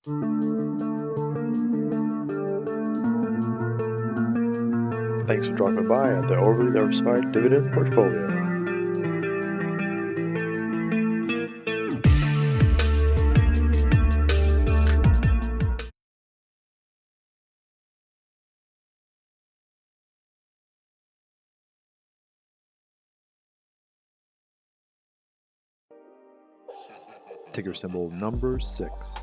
Thanks for dropping by at the overly diversified dividend portfolio. Ticker symbol number 6.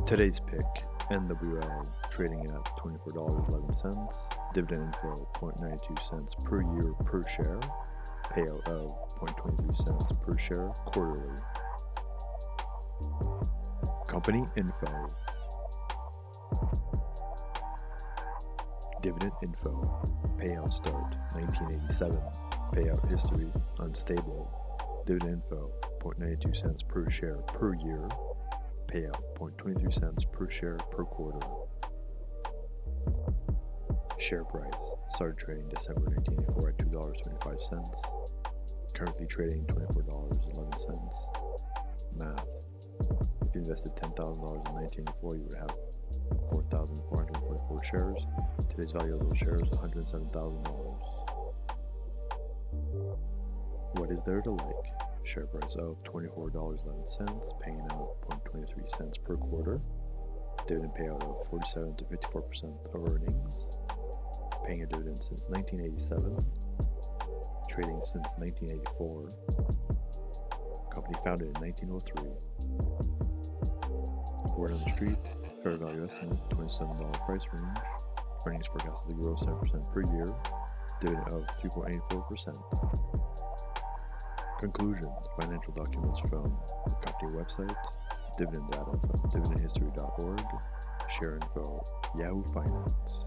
Today's pick, NWL, trading at $24.11. Dividend info 0.92 cents per year per share. Payout of 0.23 cents per share quarterly. Company info. Dividend info. Payout start 1987. Payout history unstable. Dividend info 0.92 cents per share per year. Payout 0.23 cents per share per quarter. Share price started trading December 1984 at $2.25. Currently trading $24.11. Math. If you invested $10,000 in 1984, you would have 4,444 shares. Today's value of those shares is $107,000. What is there to like? Share price of $24.11, paying out 0.23 cents per quarter. Dividend payout of 47 to 54% of earnings. Paying a dividend since 1987. Trading since 1984. Company founded in 1903. Word on the street, fair value estimate, $27 price range. Earnings forecasted to grow 7% per year. Dividend of 3.84%. Conclusion, financial documents from the company website, dividend data from dividendhistory.org, share info, Yahoo Finance.